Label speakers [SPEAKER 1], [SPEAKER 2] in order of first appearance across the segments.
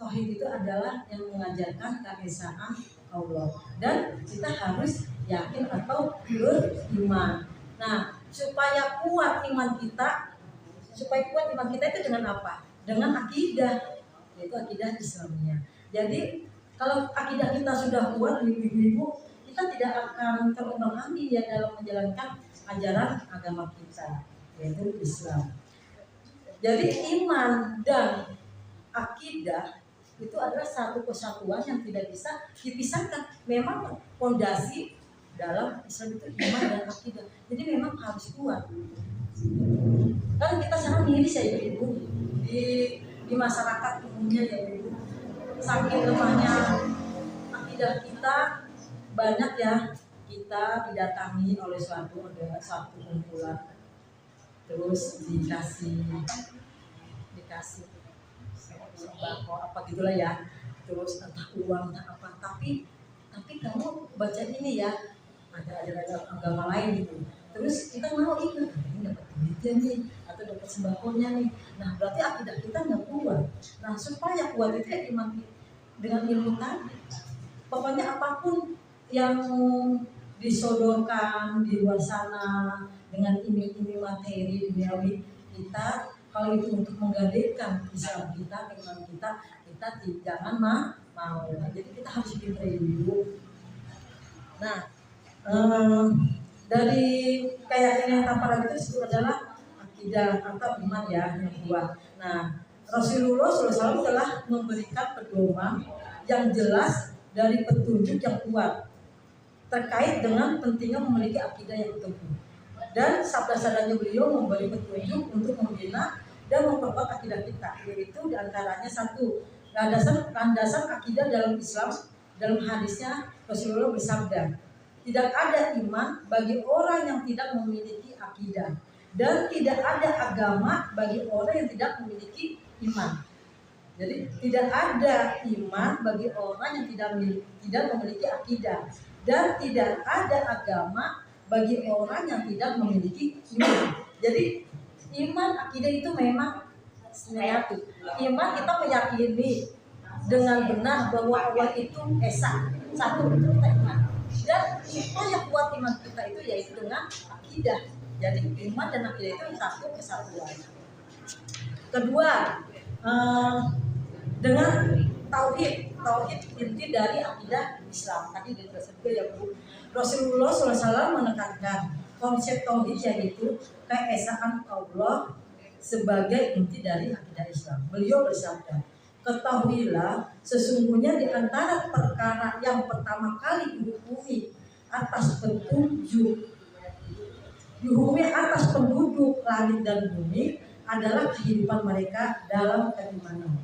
[SPEAKER 1] tauhid itu adalah yang mengajarkan keesaan Allah, dan kita harus yakin atau beriman. Nah, supaya kuat iman kita itu dengan apa? Dengan akidah, yaitu akidah Islamnya. Jadi kalau akidah kita sudah kuat, ibu-ibu, kita tidak akan terombang-ambing ya dalam menjalankan ajaran agama kita, yaitu Islam. Jadi iman dan akidah itu adalah satu kesatuan yang tidak bisa dipisahkan. Memang fondasi dalam Islam itu iman dan akidah. Jadi memang harus kuat. Kan kita sangat miris ya ibu di masyarakat umumnya ya ibu. Saking lemahnya akidah kita, banyak ya kita didatangi oleh satu kumpulan, terus dikasih sembako apa gitulah ya, terus entah uang entah apa, tapi kamu baca ini ya, ada agama lain gitu, terus kita mau ikut, ini dapat duitnya nih atau dapat sembakonya nih. Nah berarti akidah kita nggak kuat. Nah supaya kuat itu ya iman dengan ilmu tadi. Pokoknya apapun yang disodorkan di luar sana dengan iming-iming materi duniawi kita, kalau itu untuk menggadekan Islam kita, iman kita jangan mau. Jadi kita harus pintar dulu. Nah, dari keyakinan yang tanpa ragu itu disebut adalah akidah atau iman ya yang kuat. Nah, Rasulullah SAW telah memberikan pedoman yang jelas dari petunjuk yang kuat terkait dengan pentingnya memiliki akidah yang teguh. Dan sabda-sabdanya beliau memberi petunjuk untuk membina dan memperkuat akidah kita, yaitu diantaranya satu, landasan akidah dalam Islam. Dalam hadisnya Rasulullah bersabda, tidak ada iman bagi orang yang tidak memiliki akidah, dan tidak ada agama bagi orang yang tidak memiliki iman. Jadi tidak ada iman bagi orang yang tidak memiliki akidah, dan tidak ada agama bagi orang yang tidak memiliki iman. Jadi iman akidah itu memang menyatu. Iman kita meyakini dengan benar bahwa Allah itu esa, satu, itu kita iman. Dan supaya kuat iman kita itu yaitu dengan akidah. Jadi iman dan akidah itu satu kesatuan. Kedua, dengan tauhid inti dari akidah Islam. Tadi disebut ya Bu. Rasulullah SAW menekankan konsep tauhid yaitu keesaan Allah sebagai inti dari akidah Islam. Beliau bersabda, ketahuilah sesungguhnya di antara perkara yang pertama kali dihukumi atas penduduk langit dan bumi adalah kehidupan mereka dalam keimanan.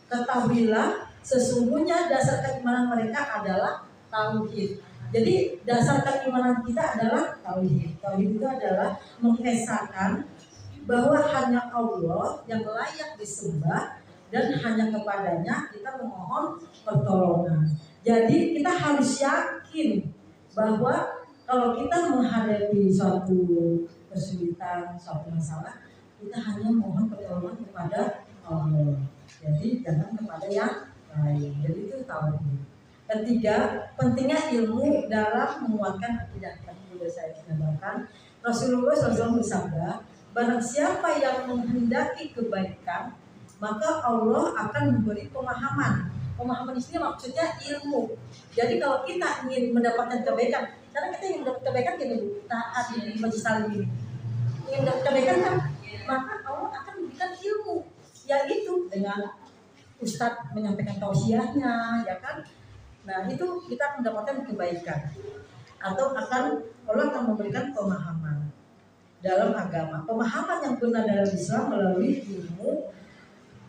[SPEAKER 1] Ketahuilah sesungguhnya dasar keimanan mereka adalah tauhid. Jadi dasar keimanan kita adalah tauhid. Tauhid itu adalah mengesahkan bahwa hanya Allah yang layak disembah dan hanya kepadanya kita memohon pertolongan. Jadi kita harus yakin bahwa kalau kita menghadapi suatu kesulitan, suatu masalah, kita hanya mohon pertolongan kepada Allah. Jadi jangan kepada yang lain. Jadi itu tauhid. Ketiga, pentingnya ilmu dalam menguatkan akidah. Tadi sudah saya gambarkan. Rasulullah SAW bersabda, barang siapa yang menghendaki kebaikan, maka Allah akan memberi pemahaman. Pemahaman di sini maksudnya ilmu. Jadi kalau kita ingin mendapatkan kebaikan, karena kita ingin mendapat kebaikan gini, taat di majlis salim ini, ingin mendapat kebaikan kan, maka Allah akan memberikan ilmu. Yaitu dengan ustadz menyampaikan tausiahnya, ya kan? Nah itu kita akan mendapatkan kebaikan, atau Allah akan memberikan pemahaman dalam agama. Pemahaman yang benar dalam Islam melalui ilmu,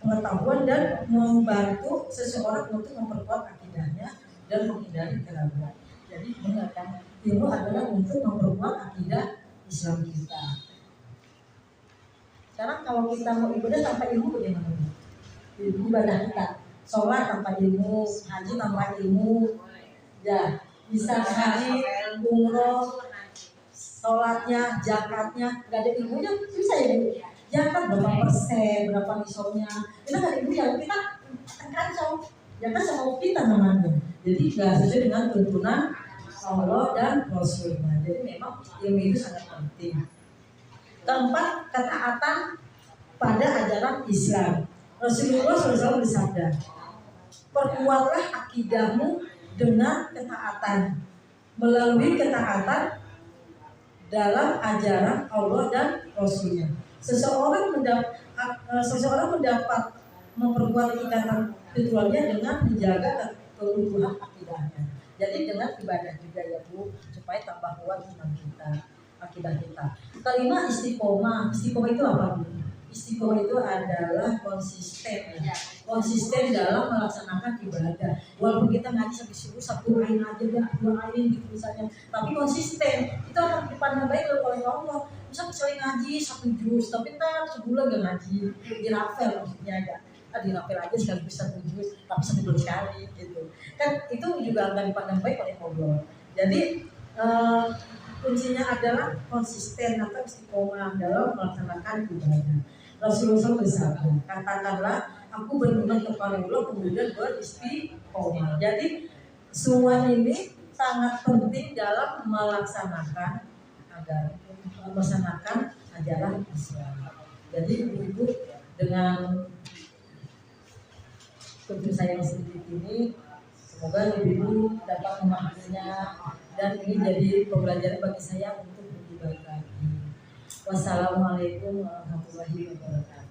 [SPEAKER 1] pengetahuan, dan membantu seseorang untuk memperkuat akidahnya dan menghindari keraguan. Jadi benar kan? Ilmu adalah untuk memperkuat akidah Islam kita. Sekarang kalau kita mau ibadah tanpa ilmu bagaimana? Ibadah kita, sholat tanpa ilmu, haji tanpa ilmu, ya bisa haji, umroh, sholatnya, zakatnya, nggak ada ilmunya bisa ya Bu? Zakat berapa persen, berapa nisabnya, kita nggak ada ilmunya, kita kacau. Ya kan sama kita namanya. Jadi nggak sesuai dengan tuntunan Allah dan Rasulnya. Jadi memang ilmu itu sangat penting. Keempat, ketaatan pada ajaran Islam. Rasulullah SAW bersabda, perkuatlah akidahmu dengan ketaatan. Melalui ketaatan dalam ajaran Allah dan Rasulnya. Seseorang mendapat memperkuat ikatan spiritualnya dengan menjaga keutuhan akidahnya. Jadi dengan ibadah juga ya Bu, supaya tambah kuat iman kita, akidah kita. Kelima, istiqomah. Istiqomah itu apa Bu? Istiqomah itu adalah konsisten ya. Konsisten dalam melaksanakan ibadah. Walaupun kita ngaji sampai subuh satu ain aja dan dua ain gitu misalnya, tapi konsisten itu akan dipandang baik oleh Allah. Misal sering ngaji satu juz, tapi ntar sebulan gak ngaji, dirapel maksudnya ya. Dirapel aja sekaligus satu juz, tapi seminggu sekali gitu. Kan itu juga akan dipandang baik oleh Allah. Jadi kuncinya adalah konsisten atau istiqomah dalam melaksanakan ibadah. Rasulullah bersabda, katakanlah aku beriman kepada Allah kemudian beristiqomah. Jadi semua ini sangat penting dalam melaksanakan ajaran Islam. Jadi ibu dengan tentu saya sedikit ini, semoga ibu dapat memahaminya dan ini jadi pembelajaran bagi saya untuk lebih baik lagi. Wassalamualaikum warahmatullahi wabarakatuh.